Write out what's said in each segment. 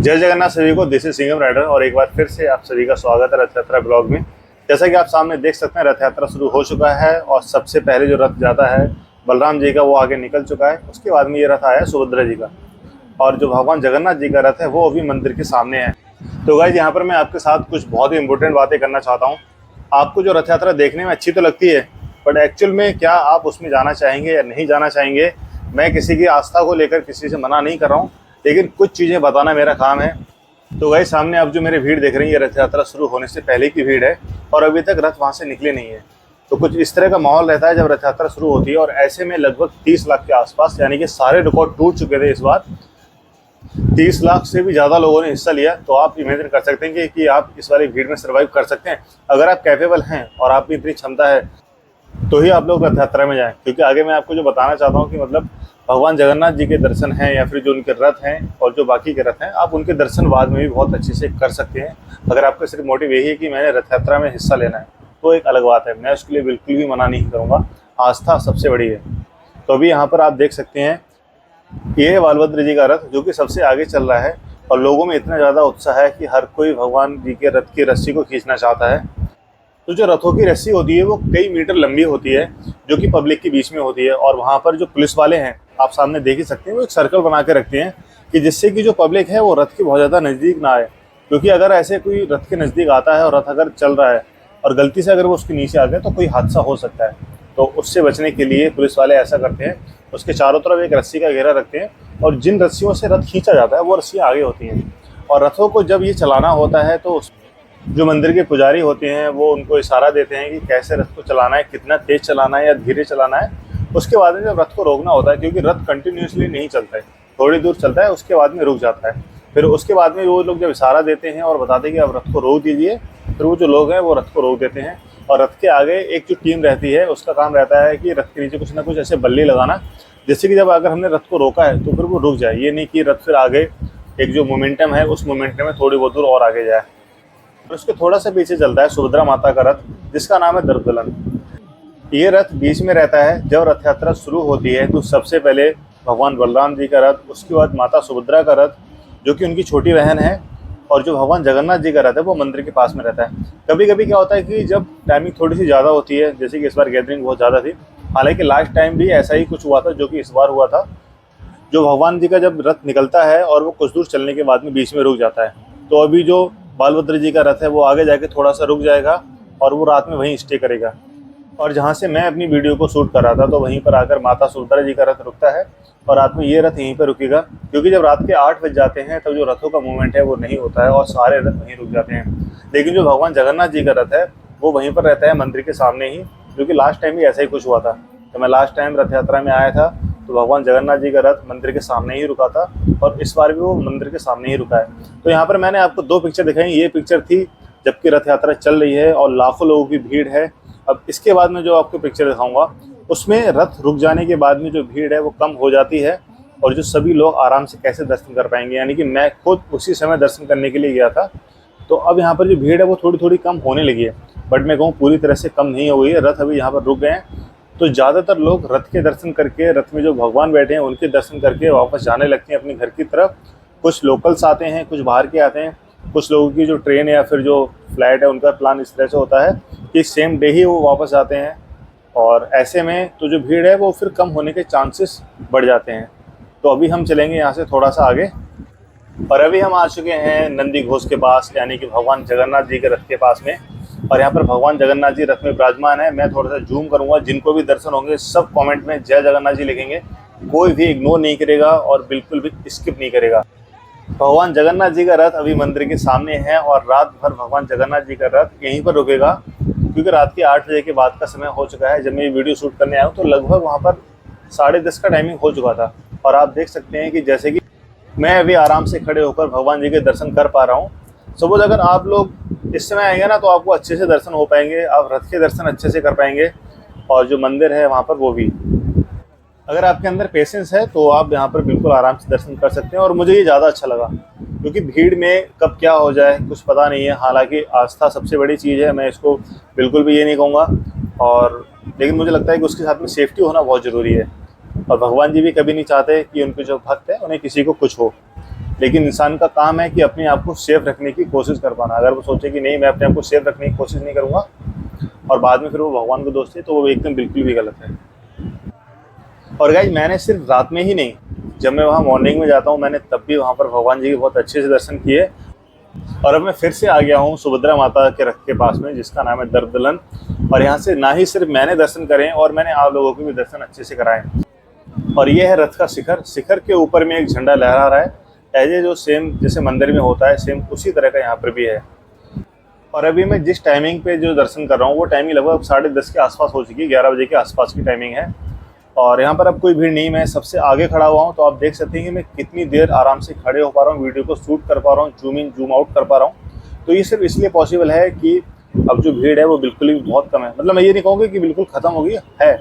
जय जगन्नाथ सभी को। दिस इज सिंघम राइडर और एक बार फिर से आप सभी का स्वागत है रथ यात्रा ब्लॉग में। जैसा कि आप सामने देख सकते हैं, रथ यात्रा शुरू हो चुका है और सबसे पहले जो रथ जाता है बलराम जी का, वो आगे निकल चुका है। उसके बाद में ये रथ आया सुभद्रा जी का, और जो भगवान जगन्नाथ जी का रथ है वो अभी मंदिर के सामने है। तो गाइस, यहाँ पर मैं आपके साथ कुछ बहुत ही इंपॉर्टेंट बातें करना चाहता हूँ। आपको जो रथ यात्रा देखने में अच्छी तो लगती है, बट एक्चुअल में क्या आप उसमें जाना चाहेंगे या नहीं जाना चाहेंगे? मैं किसी की आस्था को लेकर किसी से मना नहीं कर रहा हूँ, लेकिन कुछ चीज़ें बताना मेरा काम है। तो गाइस, सामने आप जो मेरे भीड़ देख रही हैं, ये रथ यात्रा शुरू होने से पहले की भीड़ है और अभी तक रथ वहाँ से निकले नहीं है। तो कुछ इस तरह का माहौल रहता है जब रथ यात्रा शुरू होती है, और ऐसे में लगभग 30 लाख के आसपास, यानी कि सारे रिकॉर्ड टूट चुके थे इस बार। 30 लाख से भी ज़्यादा लोगों ने हिस्सा लिया। तो आप इमेजिन कर सकते हैं कि आप इस वाली भीड़ में सर्वाइव कर सकते हैं। अगर आप कैपेबल हैं और आपकी इतनी क्षमता है तो ही आप लोग रथ यात्रा में जाएं, क्योंकि आगे मैं आपको जो बताना चाहता हूँ कि मतलब भगवान जगन्नाथ जी के दर्शन हैं या फिर जो उनके रथ हैं और जो बाकी के रथ हैं, आप उनके दर्शन बाद में भी बहुत अच्छे से कर सकते हैं। अगर आपका सिर्फ मोटिव यही है कि मैंने रथ यात्रा में हिस्सा लेना है, तो एक अलग बात है, मैं उसके लिए बिल्कुल भी मना नहीं करूँगा। आस्था सबसे बड़ी है। तो अभी यहाँ पर आप देख सकते हैं, ये है बालभद्र जी का रथ जो कि सबसे आगे चल रहा है, और लोगों में इतना ज़्यादा उत्साह है कि हर कोई भगवान जी के रथ की रस्सी को खींचना चाहता है। तो जो रथों की रस्सी होती है वो कई मीटर लंबी होती है, जो कि पब्लिक के बीच में होती है। और वहाँ पर जो पुलिस वाले हैं, आप सामने देख ही सकते हैं, वो एक सर्कल बना के रखते हैं कि जिससे कि जो पब्लिक है वो रथ के बहुत ज़्यादा नज़दीक ना आए। क्योंकि अगर ऐसे कोई रथ के नज़दीक आता है और रथ अगर चल रहा है और गलती से अगर वो उसके नीचे आ गया तो कोई हादसा हो सकता है। तो उससे बचने के लिए पुलिस वाले ऐसा करते हैं, उसके चारों तरफ एक रस्सी का घेरा रखते हैं, और जिन रस्सियों से रथ खींचा जाता है वो रस्सियाँ आगे होती हैं। और रथों को जब ये चलाना होता है तो जो मंदिर के पुजारी होते हैं वो उनको इशारा देते हैं कि कैसे रथ को चलाना है, कितना तेज चलाना है या धीरे चलाना है। उसके बाद में जब रथ को रोकना होता है, क्योंकि रथ कंटिन्यूसली नहीं चलता है, थोड़ी दूर चलता है, उसके बाद में रुक जाता है। फिर उसके बाद में वो लोग जब इशारा देते हैं और बताते हैं कि अब रथ को रोक दीजिए, फिर वो जो लोग हैं वो रथ को रोक देते हैं। और रथ के आगे एक जो टीम रहती है, उसका काम रहता है कि रथ के नीचे कुछ ना कुछ ऐसे बल्ली लगाना, जिससे कि जब अगर हमने रथ को रोका है तो फिर वो रुक जाए। ये नहीं कि रथ फिर आगे एक जो मोमेंटम है, उस मोमेंटम में थोड़ी बहुत दूर और आगे जाए। और उसके थोड़ा सा पीछे चलता है सुभद्रा माता का रथ, जिसका नाम है दर्पदलन। ये रथ बीच में रहता है। जब रथ यात्रा शुरू होती है तो सबसे पहले भगवान बलराम जी का रथ, उसके बाद माता सुभद्रा का रथ जो कि उनकी छोटी बहन है, और जो भगवान जगन्नाथ जी का रथ है वो मंदिर के पास में रहता है। कभी कभी क्या होता है कि जब टाइमिंग थोड़ी सी ज़्यादा होती है, जैसे कि इस बार गैदरिंग बहुत ज़्यादा थी, हालांकि लास्ट टाइम भी ऐसा ही कुछ हुआ था जो कि इस बार हुआ था। जो भगवान जी का जब रथ निकलता है और वो कुछ दूर चलने के बाद में बीच में रुक जाता है, तो अभी जो बालभद्र जी का रथ है वो आगे जाके थोड़ा सा रुक जाएगा और वो रात में वहीं स्टे करेगा। और जहाँ से मैं अपनी वीडियो को शूट कर रहा था, तो वहीं पर आकर माता सुभद्रा जी का रथ रुकता है और रात में ये रथ यहीं पर रुकेगा। क्योंकि जब रात के 8 बज जाते हैं तब जो रथों का मूवमेंट है वो नहीं होता है और सारे रथ वहीं रुक जाते हैं। लेकिन जो भगवान जगन्नाथ जी का रथ है वो वहीं पर रहता है, मंदिर के सामने ही। क्योंकि लास्ट टाइम भी ऐसा ही कुछ हुआ था। तो मैं लास्ट टाइम रथ यात्रा में आया था तो भगवान जगन्नाथ जी का रथ मंदिर के सामने ही रुका था, और इस बार भी वो मंदिर के सामने ही रुका है। तो यहाँ पर मैंने आपको 2 पिक्चर दिखाई। ये पिक्चर थी जबकि रथ यात्रा चल रही है और लाखों लोगों की भीड़ है। अब इसके बाद में जो आपको पिक्चर दिखाऊंगा, उसमें रथ रुक जाने के बाद में जो भीड़ है वो कम हो जाती है, और जो सभी लोग आराम से कैसे दर्शन कर पाएंगे। यानी कि मैं खुद उसी समय दर्शन करने के लिए गया था। तो अब यहाँ पर जो भीड़ है वो थोड़ी थोड़ी कम होने लगी है, बट मैं कहूँ पूरी तरह से कम नहीं हो गई है। रथ अभी यहाँ पर रुक गए हैं, तो ज़्यादातर लोग रथ के दर्शन करके, रथ में जो भगवान बैठे हैं उनके दर्शन करके वापस जाने लगते हैं अपने घर की तरफ। कुछ लोकल्स आते हैं, कुछ बाहर के आते हैं। कुछ लोगों की जो ट्रेन या फिर जो फ्लाइट है उनका प्लान इस तरह से होता है कि सेम डे ही वो वापस आते हैं, और ऐसे में तो जो भीड़ है वो फिर कम होने के चांसेस बढ़ जाते हैं। तो अभी हम चलेंगे यहाँ से थोड़ा सा आगे, और अभी हम आ चुके हैं नंदी घोष के पास, यानी कि भगवान जगन्नाथ जी के रथ के पास में। और यहाँ पर भगवान जगन्नाथ जी रथ में विराजमान है। मैं थोड़ा सा जूम करूँगा, जिनको भी दर्शन होंगे सब कमेंट में जय जगन्नाथ जी लिखेंगे। कोई भी इग्नोर नहीं करेगा और बिल्कुल भी स्किप नहीं करेगा। भगवान जगन्नाथ जी का रथ अभी मंदिर के सामने है, और रात भर भगवान जगन्नाथ जी का रथ यहीं पर रुकेगा। क्योंकि रात के 8 बजे के बाद का समय हो चुका है। जब मैं ये वीडियो शूट करने आया हूँ तो लगभग वहाँ पर 10:30 का टाइमिंग हो चुका था। और आप देख सकते हैं कि जैसे कि मैं अभी आराम से खड़े होकर भगवान जी के दर्शन कर पा रहा हूँ। सपोज अगर आप लोग इस समय आएंगे ना तो आपको अच्छे से दर्शन हो पाएंगे, आप रथ के दर्शन अच्छे से कर पाएंगे, और जो मंदिर है वहाँ पर वो भी। अगर आपके अंदर पेशेंस है तो आप यहाँ पर बिल्कुल आराम से दर्शन कर सकते हैं। और मुझे ये ज़्यादा अच्छा लगा, क्योंकि भीड़ में कब क्या हो जाए कुछ पता नहीं है। हालांकि आस्था सबसे बड़ी चीज़ है, मैं इसको बिल्कुल भी ये नहीं कहूँगा, और लेकिन मुझे लगता है कि उसके साथ में सेफ्टी होना बहुत ज़रूरी है। और भगवान जी भी कभी नहीं चाहते कि उनके जो भक्त हैं उन्हें किसी को कुछ हो। लेकिन इंसान का काम है कि अपने आप को सेफ रखने की कोशिश कर पाना। अगर वो सोचे कि नहीं मैं अपने आप को सेफ रखने की कोशिश नहीं करूँगा और बाद में फिर वो भगवान को दोष दे, तो वो एकदम बिल्कुल भी गलत है। और गाइज मैंने सिर्फ रात में ही नहीं, जब मैं वहाँ मॉर्निंग में जाता हूँ मैंने तब भी वहाँ पर भगवान जी के बहुत अच्छे से दर्शन किए। और अब मैं फिर से आ गया हूँ सुभद्रा माता के रथ के पास में, जिसका नाम है दर्पदलन। और यहाँ से ना ही सिर्फ मैंने दर्शन करे और मैंने आप लोगों को भी दर्शन अच्छे से कराए। और ये है रथ का शिखर। शिखर के ऊपर में एक झंडा लहरा रहा है, ऐसे जो सेम जैसे मंदिर में होता है सेम उसी तरह का यहाँ पर भी है। और अभी मैं जिस टाइमिंग पे जो दर्शन कर रहा हूँ वो टाइमिंग लगभग 10:30 के आसपास हो चुकी है, 11 बजे के आसपास की टाइमिंग है। और यहाँ पर अब कोई भीड़ नहीं, मैं सबसे आगे खड़ा हुआ हूँ, तो आप देख सकते हैं कि मैं कितनी देर आराम से खड़े हो पा रहा हूँ, वीडियो को शूट कर पा रहा हूँ, जूम इन जूम आउट कर पा रहा हूँ। तो ये सिर्फ इसलिए पॉसिबल है कि अब जो भीड़ है वो बिल्कुल भी बहुत कम है। मतलब मैं ये नहीं कहूँगा कि बिल्कुल ख़त्म हो गई है,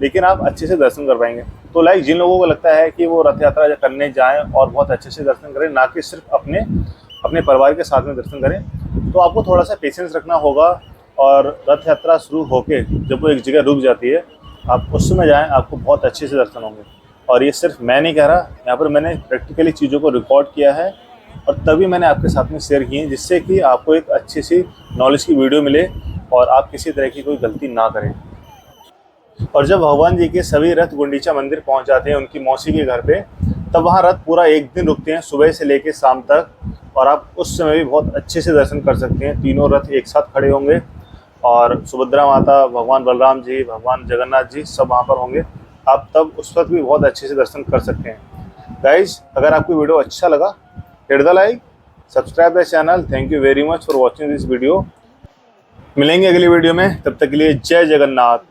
लेकिन आप अच्छे से दर्शन कर पाएंगे। तो लाइक जिन लोगों को लगता है कि वो रथ यात्रा करने जाएँ और बहुत अच्छे से दर्शन करें, ना कि सिर्फ अपने परिवार के साथ में दर्शन करें, तो आपको थोड़ा सा पेशेंस रखना होगा। और रथ यात्रा शुरू होके जब वो एक जगह रुक जाती है, आप उस समय जाएँ, आपको बहुत अच्छे से दर्शन होंगे। और ये सिर्फ मैं नहीं कह रहा, यहाँ पर मैंने प्रैक्टिकली चीज़ों को रिकॉर्ड किया है और तभी मैंने आपके साथ में शेयर की है, जिससे कि आपको एक अच्छी सी नॉलेज की वीडियो मिले और आप किसी तरह की कोई गलती ना करें। और जब भगवान जी के सभी रथ गुंडीचा मंदिर पहुंच जाते हैं उनकी मौसी के घर पे, तब वहाँ रथ पूरा एक दिन रुकते हैं, सुबह से लेकर शाम तक। और आप उस समय भी बहुत अच्छे से दर्शन कर सकते हैं। तीनों रथ एक साथ खड़े होंगे और सुभद्रा माता, भगवान बलराम जी, भगवान जगन्नाथ जी सब वहाँ पर होंगे। आप तब उस वक्त भी बहुत अच्छे से दर्शन कर सकते हैं। गाइज अगर आपको वीडियो अच्छा लगा, hit the like, subscribe the channel. Thank you very much for watching this video. मिलेंगे अगली वीडियो में, तब तक के लिए जय जगन्नाथ।